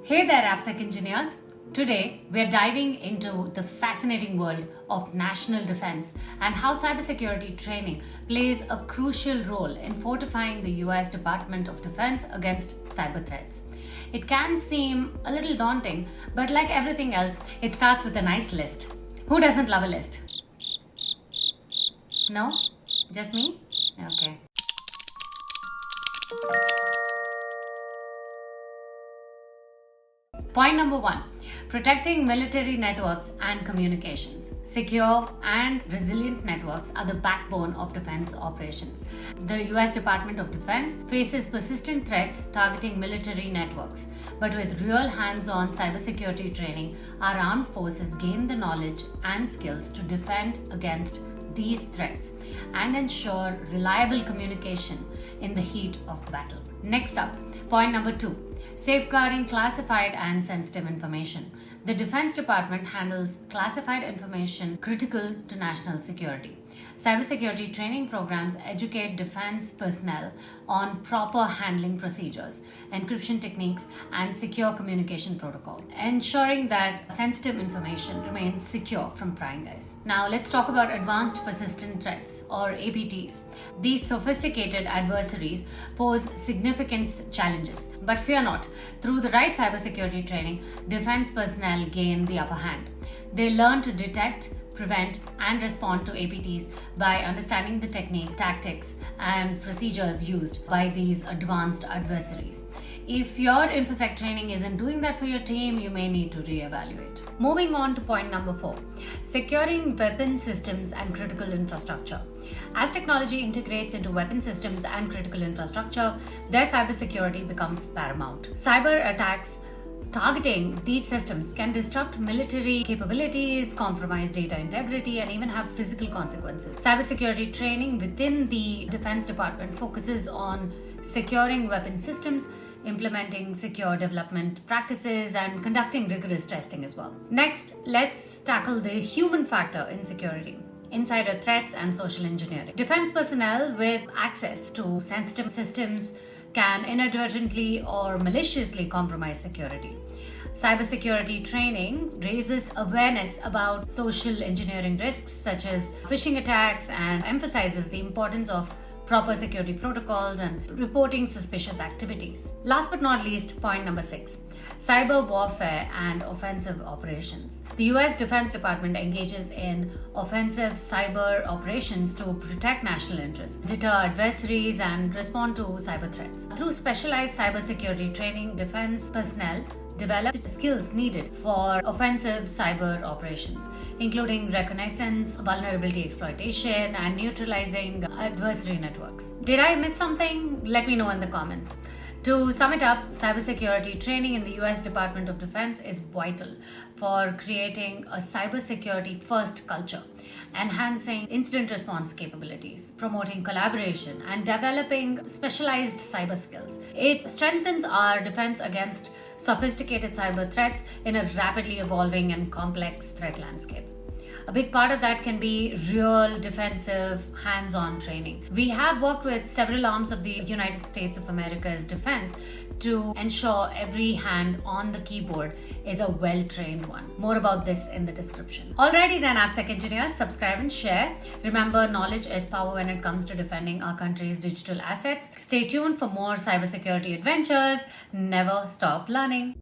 Hey there, Appsec engineers. Today, we're diving into the fascinating world of national defense and how cybersecurity training plays a crucial role in fortifying the US Department of Defense against cyber threats. It can seem a little daunting, but like everything else, it starts with a nice list. Who doesn't love a list? No? Just me? Okay. Point number 1. Protecting military networks and communications. Secure and resilient networks are the backbone of defense operations. The US Department of Defense faces persistent threats targeting military networks. But with real hands-on cybersecurity training, our armed forces gain the knowledge and skills to defend against these threats and ensure reliable communication in the heat of battle. Next up, point number 2. Safeguarding classified and sensitive information. The Defense Department handles classified information critical to national security. Cybersecurity training programs educate defense personnel on proper handling procedures, encryption techniques, and secure communication protocol, ensuring that sensitive information remains secure from prying eyes. Now let's talk about advanced persistent threats, or APTs. These sophisticated adversaries pose significant challenges, but fear not. Through the right cybersecurity training, defense personnel gain the upper hand. They learn to detect, prevent, and respond to APTs by understanding the techniques, tactics, and procedures used by these advanced adversaries. If your infosec training isn't doing that for your team, you may need to reevaluate. Moving on to point number 4, securing weapon systems and critical infrastructure. As technology integrates into weapon systems and critical infrastructure, their cybersecurity becomes paramount. Cyber attacks targeting these systems can disrupt military capabilities, compromise data integrity, and even have physical consequences. Cybersecurity training within the Defense Department focuses on securing weapon systems, implementing secure development practices, and conducting rigorous testing as well. Next, let's tackle the human factor in security. Insider threats and social engineering. Defense personnel with access to sensitive systems can inadvertently or maliciously compromise security. Cybersecurity training raises awareness about social engineering risks such as phishing attacks and emphasizes the importance of proper security protocols and reporting suspicious activities. Last but not least, point number 6. Cyber warfare and offensive operations. The US Defense Department engages in offensive cyber operations to protect national interests, deter adversaries, and respond to cyber threats. Through specialized cybersecurity training, defense personnel develop the skills needed for offensive cyber operations, including reconnaissance, vulnerability exploitation, and neutralizing adversary networks. Did I miss something? Let me know in the comments. To sum it up, cybersecurity training in the US Department of Defense is vital for creating a cybersecurity first culture, enhancing incident response capabilities, promoting collaboration, and developing specialized cyber skills. It strengthens our defense against sophisticated cyber threats in a rapidly evolving and complex threat landscape. A big part of that can be real defensive hands-on training. We have worked with several arms of the United States of America's defense to ensure every hand on the keyboard is a well-trained one. More about this in the description. Alrighty then, Appsec engineers, subscribe and share. Remember, knowledge is power when it comes to defending our country's digital assets. Stay tuned for more cybersecurity adventures. Never stop learning.